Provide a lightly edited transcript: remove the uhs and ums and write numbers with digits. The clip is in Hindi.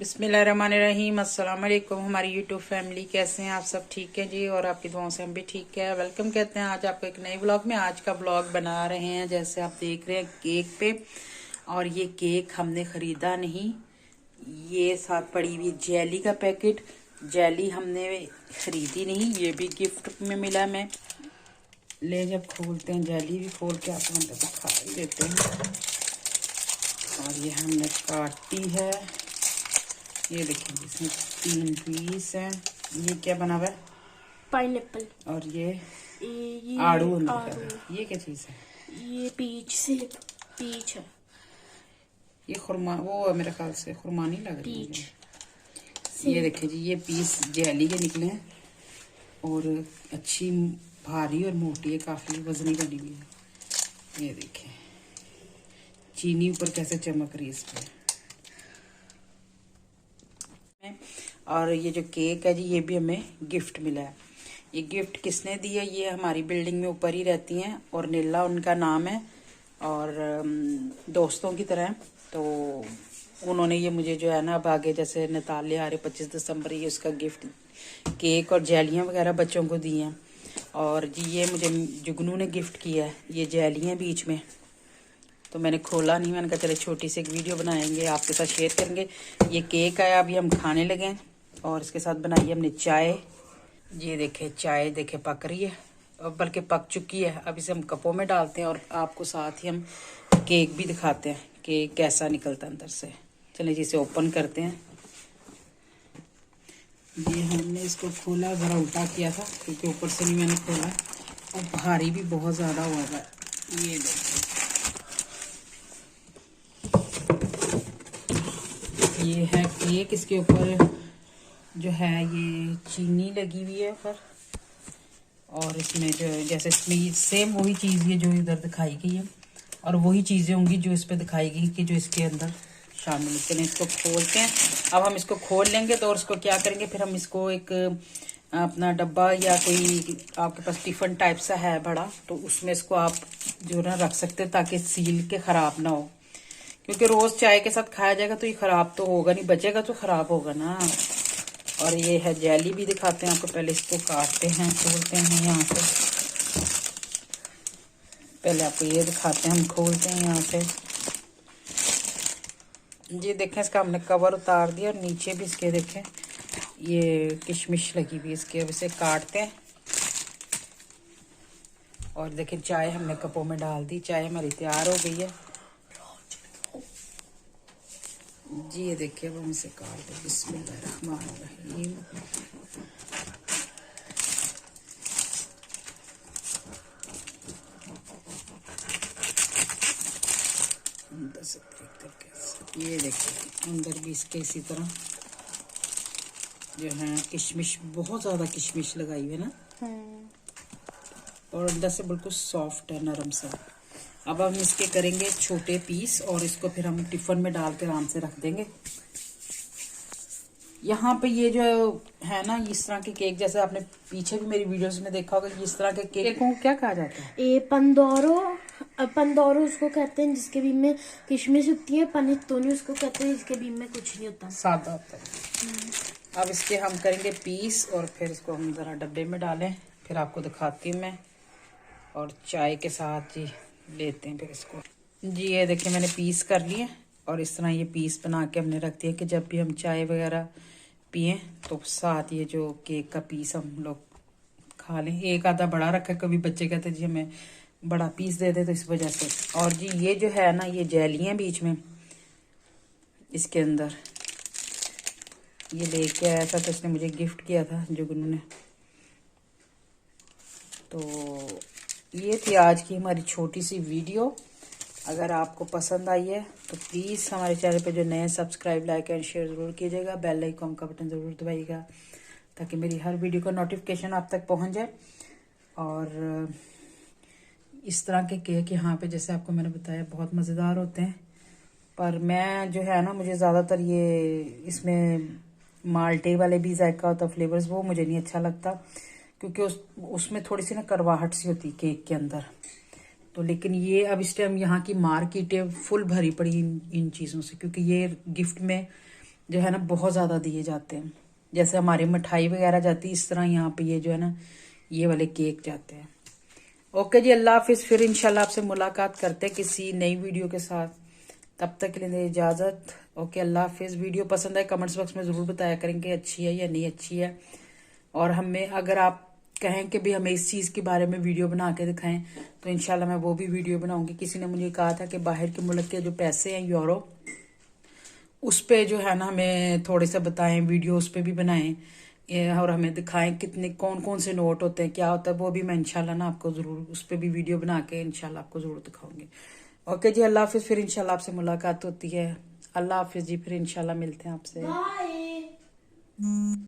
बिस्मिल्लाहिर्रहमानिर्रहीम। अस्सलाम वालेकुम। हमारी यूट्यूब फैमिली कैसे हैं आप सब? ठीक है जी, और आपकी दुआओं से हम भी ठीक है। वेलकम कहते हैं आज आपको एक नए व्लॉग में। आज का व्लॉग बना रहे हैं जैसे आप देख रहे हैं केक पे, और ये केक हमने खरीदा नहीं, ये साथ पड़ी हुई जेली का पैकेट। जेली हमने खरीदी नहीं, ये भी गिफ्ट में मिला। मैं ले जब खोलते हैं जेली भी खोल के आपको मतलब दिखा ही देते हैं। और ये हमने काटी है, ये देखिए इसमें 3 पीस है। ये क्या बना हुआ है? पाइनएप्पल। और ये आड़ू। ये क्या चीज है? ये पीच है। ये खुरमा वो है मेरे ख्याल से, खुरमा नहीं लग रही मुझे। ये देखिए जी, ये पीस जेली के निकले हैं और अच्छी भारी और मोटी है, काफी वजनी बनी हुई है। ये देखिए चीनी ऊपर कैसे चमक रही है इस पे। और ये जो केक है जी, ये भी हमें गिफ्ट मिला है। ये गिफ्ट किसने दी है? ये हमारी बिल्डिंग में ऊपर ही रहती हैं और नीला उनका नाम है, और दोस्तों की तरह। तो उन्होंने ये मुझे जो है ना, अब आगे जैसे नताले आ रहे 25 दिसंबर, ये उसका गिफ्ट केक और जेलियाँ वगैरह बच्चों को दी हैं। और जी ये मुझे जुगनू ने गिफ्ट किया है, ये जेलियाँ बीच में। तो मैंने खोला नहीं, मैंने कहा चले छोटी सी एक वीडियो बनाएंगे, आपके साथ शेयर करेंगे। ये केक आया, अभी हम खाने लगे हैं। और इसके साथ बनाई हमने चाय। ये देखे चाय देखे पक रही है, अब बल्कि पक चुकी है। अब इसे हम कपों में डालते हैं और आपको साथ ही हम केक भी दिखाते हैं कि कैसा निकलता है अंदर से। चलिए जी इसे ओपन करते हैं। ये हमने इसको खोला, ज़रा उल्टा किया था क्योंकि ऊपर से नहीं मैंने खोला, और भारी भी बहुत ज़्यादा हुआ है। ये देखिए ये है केक, इसके ऊपर जो है ये चीनी लगी हुई है ऊपर, और इसमें जो जैसे सेम वही चीज़ है जो इधर दिखाई गई है, और वही चीज़ें होंगी जो इस पे दिखाई गई कि जो इसके अंदर शामिल है। चलिए इसको खोलते हैं। अब हम इसको खोल लेंगे तो और इसको क्या करेंगे, फिर हम इसको एक अपना डब्बा या कोई आपके पास टिफिन टाइप सा है बड़ा, तो उसमें इसको आप जो ना रख सकते हैं ताकि सील के ख़राब ना हो, क्योंकि रोज़ चाय के साथ खाया जाएगा तो ये ख़राब तो होगा नहीं, बचेगा तो ख़राब होगा ना। और ये है जेली भी दिखाते हैं आपको। पहले इसको काटते हैं, खोलते हैं यहाँ से। पहले आपको ये दिखाते हैं, हम खोलते हैं यहाँ से। ये देखें, इसका हमने कवर उतार दिया और नीचे भी इसके देखें ये किशमिश लगी हुई इसके। अब इसे काटते हैं और देखें चाय हमने कपों में डाल दी। चाय हमारी तैयार हो गई है जी। ये देखिए अब हम इसे काट दें। बिस्मिल्लाहिर्रहमानिर्रहीम। ये देखिए अंदर भी इसके इसी तरह जो है किशमिश, बहुत ज़्यादा किशमिश लगाई हुई है ना, और अंदर से बिल्कुल सॉफ्ट है, नरम सा। अब हम इसके करेंगे छोटे पीस और इसको फिर हम टिफिन में डाल के आराम से रख देंगे। यहाँ पे ये जो है ना, इस तरह के केक, जैसे आपने पीछे भी मेरी वीडियोस में देखा होगा, इस तरह के केक को क्या कहा जाता है? ये पंदोरो उसको कहते हैं जिसके बीच में किशमिश होती है। पनीतोनी उसको कहते हैं जिसके बीच में कुछ नहीं होता, सादा होता है। अब इसके हम करेंगे पीस और फिर इसको हम ज़रा डब्बे में डालें, फिर आपको दिखाती हूँ मैं। और चाय के साथ जी लेते हैं फिर इसको। जी ये देखिए मैंने पीस कर लिए, और इस तरह ये पीस बना के हमने रख दिया कि जब भी हम चाय वगैरह पिए तो साथ ये जो केक का पीस हम लोग खा लें। एक आधा बड़ा रखा, कभी बच्चे कहते जी हमें बड़ा पीस दे दे, तो इस वजह से। और जी ये जो है ना, ये जेलियाँ बीच में इसके अंदर ये लेके आया था, तो इसने मुझे गिफ्ट किया था जुगनू ने। तो ये थी आज की हमारी छोटी सी वीडियो। अगर आपको पसंद आई है तो प्लीज़ हमारे चैनल पे जो नए सब्सक्राइब, लाइक एंड शेयर ज़रूर कीजिएगा। बेल आइकन का बटन ज़रूर दबाइएगा ताकि मेरी हर वीडियो का नोटिफिकेशन आप तक पहुंच जाए। और इस तरह के केक यहाँ पे जैसे आपको मैंने बताया बहुत मज़ेदार होते हैं, पर मैं जो है ना, मुझे ज़्यादातर ये इसमें माल्टे वाले भी जायका होता, फ्लेवर्स, वो मुझे नहीं अच्छा लगता क्योंकि उसमें थोड़ी सी ना करवाहट सी होती केक के अंदर। तो लेकिन ये अब इस टाइम यहाँ की मार्केट है फुल भरी पड़ी इन चीज़ों से, क्योंकि ये गिफ्ट में जो है ना बहुत ज़्यादा दिए जाते हैं। जैसे हमारी मिठाई वगैरह जाती है, इस तरह यहाँ पे ये जो है ना ये वाले केक जाते हैं। ओके जी, अल्लाह हाफिज़। फिर इंशाल्लाह आपसे मुलाकात करते हैं किसी नई वीडियो के साथ। तब तक के लिए दे इजाज़त। ओके, अल्लाह हाफिज़। वीडियो पसंद आए कमेंट्स बॉक्स में ज़रूर बताया करेंगे अच्छी है या नहीं अच्छी है। और हमें अगर आप कहें कि भी हमें इस चीज़ के बारे में वीडियो बना के दिखाएं तो इंशाल्लाह मैं वो भी वीडियो बनाऊंगी। किसी ने मुझे कहा था कि बाहर के मुल्क के जो पैसे हैं यूरो, उस पे जो है ना हमें थोड़े से बताएं, वीडियो उस पे भी बनाएं और हमें दिखाएं कितने कौन कौन से नोट होते हैं, क्या होता है। वो भी मैं इंशाल्लाह ना आपको ज़रूर उस पे भी वीडियो बना के इंशाल्लाह आपको ज़रूर दिखाऊंगी। ओके जी, अल्लाह हाफिज़। फिर इंशाल्लाह आपसे मुलाकात होती है। अल्लाह हाफिज़ जी, फिर इंशाल्लाह मिलते हैं आपसे। बाय।